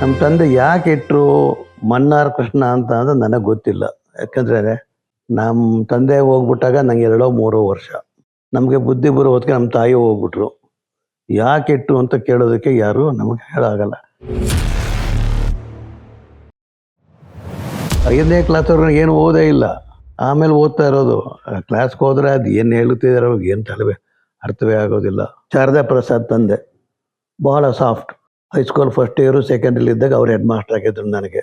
ನಮ್ಮ ತಂದೆ ಯಾಕೆ ಇಟ್ಟರು ಮನ್ನಾರ್ ಕೃಷ್ಣ ಅಂತ ಅಂದ್ರೆ ನನಗೆ ಗೊತ್ತಿಲ್ಲ. ಯಾಕಂದರೆ ನಮ್ಮ ತಂದೆ ಹೋಗ್ಬಿಟ್ಟಾಗ ನಂಗೆ 2-3 ವರ್ಷ. ನಮಗೆ ಬುದ್ಧಿ ಬರೋ ಹೊತ್ತಿಗೆ ನಮ್ಮ ತಾಯಿ ಹೋಗ್ಬಿಟ್ರು. ಯಾಕೆ ಇಟ್ಟರು ಅಂತ ಕೇಳೋದಕ್ಕೆ ಯಾರು ನಮಗೆ ಹೇಳೋಗಲ್ಲ. 5ನೇ ಕ್ಲಾಸ್ವರೆಗೂ ಏನು ಓದೇ ಇಲ್ಲ. ಆಮೇಲೆ ಓದ್ತಾ ಇರೋದು. ಕ್ಲಾಸ್ಗೆ ಹೋದರೆ ಅದು ಏನು ಹೇಳುತ್ತಿದ್ದಾರೆ ಅವ್ರಿಗೆ ಏನು ತಲೆವೇ ಅರ್ಥವೇ ಆಗೋದಿಲ್ಲ. ಶಾರದಾ ಪ್ರಸಾದ್ ತಂದೆ ಬಹಳ ಸಾಫ್ಟ್. ಹೈಸ್ಕೂಲ್ ಫಸ್ಟ್ ಇಯರು ಸೆಕೆಂಡಲ್ಲಿ ಇದ್ದಾಗ ಅವ್ರು ಹೆಡ್ ಮಾಸ್ಟರ್ ಆಗಿದ್ರು. ನನಗೆ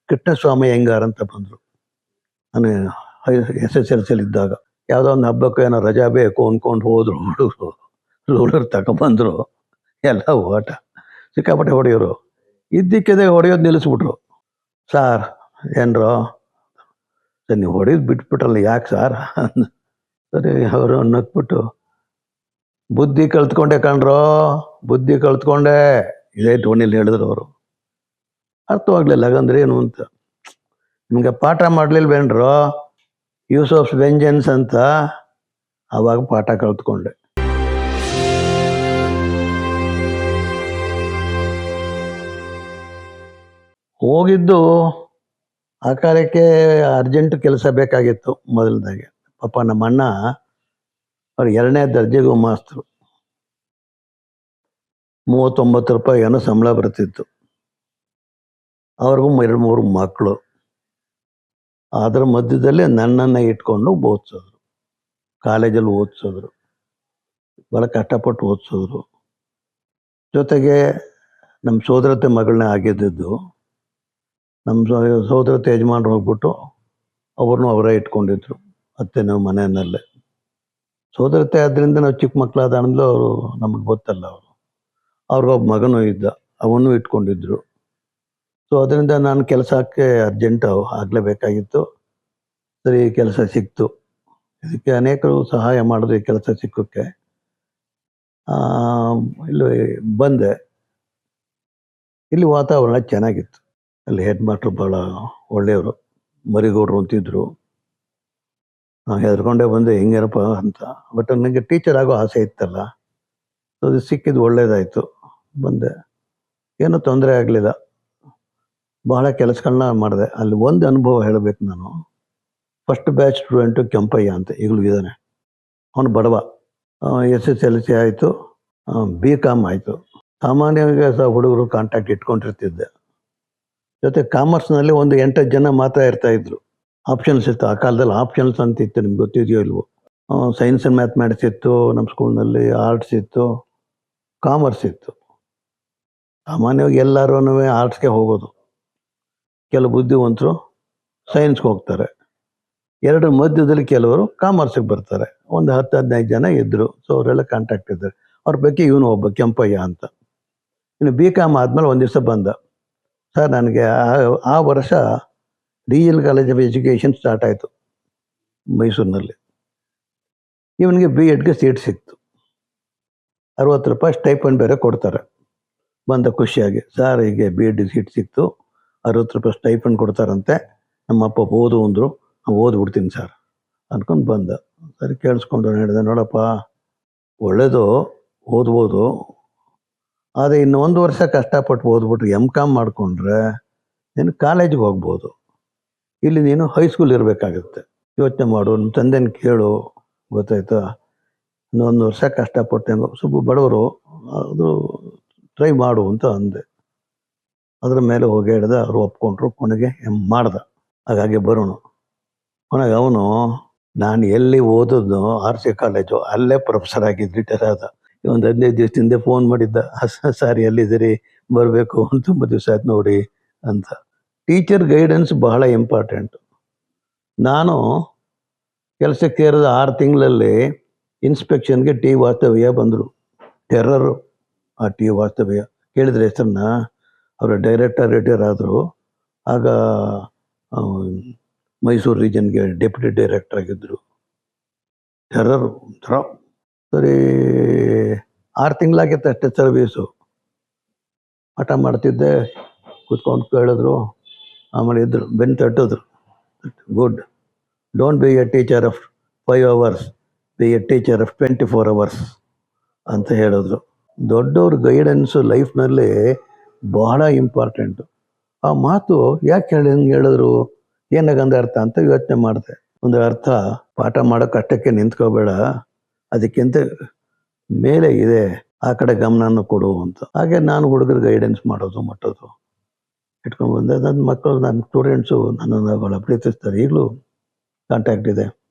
ಕೃಷ್ಣಸ್ವಾಮಿ ಅಯ್ಯಂಗಾರ್ ಅಂತ ಬಂದರು. ನಾನು SSLCಲಿ ಇದ್ದಾಗ ಯಾವುದೋ ಒಂದು ಹಬ್ಬಕ್ಕೆ ಏನೋ ರಜಾ ಬೇಕು ಅಂದ್ಕೊಂಡು ಹೋದರು ಹುಡುಗರು. ರೂಲರ್ ತಗೊಂಬಂದರು. ಎಲ್ಲ ಓಟ ಸಿಕ್ಕಾಪಟ್ಟೆ ಹೊಡೆಯೋರು. ಇದ್ದಕ್ಕಿದ್ದಾಗ ಹೊಡೆಯೋದು ನಿಲ್ಲಿಸ್ಬಿಟ್ರು. ಸಾರ್ ಏನರೋ ಸರ್ ನೀವು ಹೊಡೆಯೋದು ಬಿಟ್ಬಿಟ್ರಲ್ಲ ಯಾಕೆ ಸಾರ್? ಸರಿ ಅವರು ನಕ್ಬಿಟ್ಟು ಬುದ್ಧಿ ಕಲ್ತ್ಕೊಂಡೆ ಕಣ್ರೋ, ಬುದ್ಧಿ ಕಲ್ತ್ಕೊಂಡೆ, ಇದೇ ಟೋನಿಲಿ ಹೇಳಿದ್ರು ಅವರು. ಅರ್ಥವಾಗಲಿಲ್ಲ ಹಾಗಂದ್ರೆ ಏನು ಅಂತ. ನಿಮಗೆ ಪಾಠ ಮಾಡಲಿಲ್ವೇನ್ರೋ ಯೂಸ್ ಆಫ್ ವೆಂಜನ್ಸ್ ಅಂತ. ಆವಾಗ ಪಾಠ ಕಲ್ತ್ಕೊಂಡೆ. ಹೋಗಿದ್ದು ಆ ಕಾಲಕ್ಕೆ ಅರ್ಜೆಂಟ್ ಕೆಲಸ ಬೇಕಾಗಿತ್ತು. ಮೊದಲದಾಗೆ ಪಾಪ ನಮ್ಮ ಅಣ್ಣ ಅವ್ರು 2ನೇ ದರ್ಜೆಗೂ ಮಾಸ್ತರು. 39 ರೂಪಾಯಿ ಏನೋ ಸಂಬಳ ಬರ್ತಿತ್ತು. ಅವ್ರಿಗೂ 2-3 ಮಕ್ಕಳು. ಅದರ ಮಧ್ಯದಲ್ಲಿ ನನ್ನನ್ನು ಇಟ್ಕೊಂಡು ಓದಿಸಿದ್ರು. ಕಾಲೇಜಲ್ಲಿ ಓದಿಸಿದ್ರು. ಭಾಳ ಕಷ್ಟಪಟ್ಟು ಓದಿಸಿದ್ರು. ಜೊತೆಗೆ ನಮ್ಮ ಸೋದರತೆ ಮಗಳನ್ನೇ ಆಗಿದ್ದು. ನಮ್ಮ ಸೋದರತೆ ಯಜಮಾನ್ರು ಹೋಗ್ಬಿಟ್ಟು ಅವ್ರನ್ನೂ ಅವರೇ ಇಟ್ಕೊಂಡಿದ್ರು ಅತ್ತೆ ನಾವು ಮನೆಯಲ್ಲೇ. ಸೋದರತೆ ಆದ್ದರಿಂದ ನಾವು ಚಿಕ್ಕ ಮಕ್ಕಳಾದಾಣಲು ಅವರು ನಮಗೆ ಗೊತ್ತಲ್ಲ. ಅವ್ರಿಗೊಬ್ಬ ಮಗನೂ ಇದ್ದ, ಅವನ್ನೂ ಇಟ್ಕೊಂಡಿದ್ರು. ಸೊ ಅದರಿಂದ ನಾನು ಕೆಲಸಕ್ಕೆ ಅರ್ಜೆಂಟು ಆಗಲೇಬೇಕಾಗಿತ್ತು. ಸರಿ ಕೆಲಸ ಸಿಕ್ತು. ಇದಕ್ಕೆ ಅನೇಕರು ಸಹಾಯ ಮಾಡಿದ್ರು ಈ ಕೆಲಸ ಸಿಕ್ಕೋಕ್ಕೆ. ಇಲ್ಲಿ ಬಂದೆ. ಇಲ್ಲಿ ವಾತಾವರಣ ಚೆನ್ನಾಗಿತ್ತು. ಅಲ್ಲಿ ಹೆಡ್ ಮಾಸ್ಟ್ರು ಭಾಳ ಒಳ್ಳೆಯವರು, ಮರಿಗೌಡರು ಅಂತಿದ್ರು. ನಾನು ಹೆದರ್ಕೊಂಡೇ ಬಂದೆ ಹೆಂಗೇನಪ್ಪ ಅಂತ. ಬಟ್ ನನಗೆ ಟೀಚರ್ ಆಗೋ ಆಸೆ ಇತ್ತಲ್ಲ, ಸೊ ಅದು ಸಿಕ್ಕಿದ್ದು ಒಳ್ಳೇದಾಯಿತು. ಬಂದೆ. ಏನೂ ತೊಂದರೆ ಆಗಲಿಲ್ಲ. ಬಹಳ ಕೆಲಸಗಳನ್ನ ಮಾಡಿದೆ. ಅಲ್ಲಿ ಒಂದು ಅನುಭವ ಹೇಳಬೇಕು ನಾನು. ಫಸ್ಟ್ ಬ್ಯಾಚ್ ಸ್ಟೂಡೆಂಟು ಕೆಂಪಯ್ಯ ಅಂತ ಈಗಲೂ ಇದ್ದಾನೆ. ಅವನು ಬಡವ. SSLC ಆಯಿತು, BCom ಆಯಿತು. ಸಾಮಾನ್ಯವಾಗಿ ಸಹ ಹುಡುಗರು ಕಾಂಟ್ಯಾಕ್ಟ್ ಇಟ್ಕೊಂಡಿರ್ತಿದ್ದೆ. ಜೊತೆ ಕಾಮರ್ಸ್ನಲ್ಲಿ ಒಂದು 8 ಜನ ಮಾತ್ರ ಇರ್ತಾಯಿದ್ರು. ಆಪ್ಷನ್ಸ್ ಇತ್ತು. ಆ ಕಾಲದಲ್ಲಿ ಆಪ್ಷನ್ಸ್ ಅಂತ ಇತ್ತು, ನಿಮ್ಗೆ ಗೊತ್ತಿದೆಯೋ ಇಲ್ವೋ. ಸೈನ್ಸ್ ಆ್ಯಂಡ್ ಮ್ಯಾಥಮೆಟಿಕ್ಸ್ ಇತ್ತು ನಮ್ಮ ಸ್ಕೂಲ್ನಲ್ಲಿ, ಆರ್ಟ್ಸ್ ಇತ್ತು, ಕಾಮರ್ಸ್ ಇತ್ತು. ಸಾಮಾನ್ಯವಾಗಿ ಎಲ್ಲರೂ ಆರ್ಟ್ಸ್ಗೆ ಹೋಗೋದು. ಕೆಲವು ಬುದ್ಧಿವಂತರು ಸೈನ್ಸ್ಗೆ ಹೋಗ್ತಾರೆ. ಎರಡರ ಮಧ್ಯದಲ್ಲಿ ಕೆಲವರು ಕಾಮರ್ಸಿಗೆ ಬರ್ತಾರೆ. ಒಂದು 10-15 ಜನ ಇದ್ದರು. ಸೊ ಅವರೆಲ್ಲ ಕಾಂಟ್ಯಾಕ್ಟ್ ಇದ್ದಾರೆ. ಅವ್ರ ಬಗ್ಗೆ ಇವನು ಒಬ್ಬ ಕೆಂಪಯ್ಯ ಅಂತ. ಇನ್ನು BCom ಆದಮೇಲೆ ಒಂದು ದಿವಸ ಬಂದ. ಸರ್ ನನಗೆ ಆ ವರ್ಷ DL college of education start ಆಯಿತು ಮೈಸೂರಿನಲ್ಲಿ. ಇವನಿಗೆ B.Edಗೆ ಸೀಟ್ ಸಿಕ್ತು. 60 ರೂಪಾಯಿ ಸ್ಟೈಪಂಡ್ ಬೇರೆ ಕೊಡ್ತಾರೆ. ಬಂದ ಖುಷಿಯಾಗಿ, ಸರ್ ಹೀಗೆ B.Ed ಸೀಟ್ ಸಿಕ್ತು, 60 ರೂಪಾಯಿ ಸ್ಟೈಪಂಡ್ ಕೊಡ್ತಾರಂತೆ, ನಮ್ಮಪ್ಪ ಓದು ಅಂದರು, ಓದ್ಬಿಡ್ತೀನಿ ಸರ್ ಅಂದ್ಕೊಂಡು ಬಂದ. ಸರಿ ಕೇಳಿಸ್ಕೊಂಡು ಹೇಳಿದೆ, ನೋಡಪ್ಪ ಒಳ್ಳೆಯದು, ಓದ್ಬೋದು, ಆದರೆ ಇನ್ನು 1 ವರ್ಷ ಕಷ್ಟಪಟ್ಟು ಓದ್ಬಿಟ್ಟು MCom ಮಾಡಿಕೊಂಡ್ರೆ ನೀನು ಕಾಲೇಜಿಗೆ ಹೋಗ್ಬೋದು. ಇಲ್ಲಿ ನೀನು ಹೈಸ್ಕೂಲ್ ಇರಬೇಕಾಗುತ್ತೆ. ಯೋಚನೆ ಮಾಡು, ನಿಮ್ಮ ತಂದೆನ ಕೇಳು, ಗೊತ್ತಾಯ್ತಾ? ಇನ್ನೊಂದು ವರ್ಷ ಕಷ್ಟಪಟ್ಟು ಹೆಂಗೋ ಸ್ವಲ್ಪ ಬಡವರು, ಅದು ಟ್ರೈ ಮಾಡು ಅಂತ ಅಂದೆ. ಅದರ ಮೇಲೆ ಹೋಗಿ ಹೇಳಿದೆ. ಅವರು ಒಪ್ಕೊಂಡ್ರು. ಕೊನೆಗೆ ಮಾಡ್ದೆ. ಹಾಗಾಗಿ ಬರೋಣ. ಕೊನೆಗೆ ಅವನು ನಾನು ಎಲ್ಲಿ ಓದೋದು RC ಕಾಲೇಜು, ಅಲ್ಲೇ ಪ್ರೊಫೆಸರ್ ಆಗಿದ್ದು ರಿಟೈರ್ ಆದ. ಒಂದು 15 ದಿವಸದಿಂದ ಫೋನ್ ಮಾಡಿದ್ದ, ಸರ್ ಎಲ್ಲಿದ್ದೀರಿ, ಬರಬೇಕು, ತುಂಬ ದಿವಸ ಆಯ್ತು ನೋಡಿ ಅಂತ. ಟೀಚರ್ ಗೈಡೆನ್ಸ್ ಬಹಳ ಇಂಪಾರ್ಟೆಂಟು. ನಾನು ಕೆಲಸಕ್ಕೆ ಸೇರಿದ 6 ತಿಂಗಳಲ್ಲಿ ಇನ್ಸ್ಪೆಕ್ಷನ್ಗೆ T. ವಾಸ್ತವ್ಯ ಬಂದರು. ಟೆರ್ರರು ಆ T. ವಾಸ್ತವ್ಯ. ಕೇಳಿದ್ರೆ ಹೆಸರನ್ನ? ಅವರ ಡೈರೆಕ್ಟರ್ ರಿಟೈರ್ ಆದರು. ಆಗ ಮೈಸೂರು ರೀಜನ್ಗೆ ಡೆಪ್ಯೂಟಿ ಡೈರೆಕ್ಟರ್ ಆಗಿದ್ದರು. ಟೆರ್ರರು ಒಂಥರ. ಸರಿ 6 ತಿಂಗಳಾಗಿತ್ತು ಅಷ್ಟೇ ಸರ್ವೀಸು. ಪಾಠ ಮಾಡ್ತಿದ್ದೆ, ಕೂತ್ಕೊಂಡು ಕೇಳಿದ್ರು. ಆಮೇಲೆ ಇದ್ದರು, ಬೆನ್ನು ತಟ್ಟಿದ್ರು. Good, don't be a teacher of 5 hours, be a teacher of 24 hours ಅಂತ ಹೇಳಿದ್ರು. ದೊಡ್ಡವ್ರ ಗೈಡೆನ್ಸು ಲೈಫ್ನಲ್ಲಿ ಬಹಳ ಇಂಪಾರ್ಟೆಂಟು. ಆ ಮಾತು ಯಾಕೆ ಹಂಗೆ ಹೇಳಿದ್ರು, ಏನಾಗಂದ ಅರ್ಥ ಅಂತ ಯೋಚನೆ ಮಾಡಿದೆ. ಒಂದು ಅರ್ಥ, ಪಾಠ ಮಾಡೋ ಕಷ್ಟಕ್ಕೆ ನಿಂತ್ಕೋಬೇಡ, ಅದಕ್ಕಿಂತ ಮೇಲೆ ಇದೆ, ಆ ಕಡೆ ಗಮನವನ್ನು ಕೊಡು ಅಂತ. ಹಾಗೆ ನಾನು ಹುಡುಗರು ಗೈಡೆನ್ಸ್ ಮಾಡೋದು ಮಟ್ಟೋದು ಇಟ್ಕೊಂಡು ಬಂದೆ. ನನ್ನ ಮಕ್ಕಳು, ನನ್ನ ಸ್ಟೂಡೆಂಟ್ಸು ನನ್ನನ್ನು ಭಾಳ ಪ್ರೀತಿಸ್ತಾರೆ, ಈಗಲೂ ಕಾಂಟ್ಯಾಕ್ಟ್ ಇದೆ.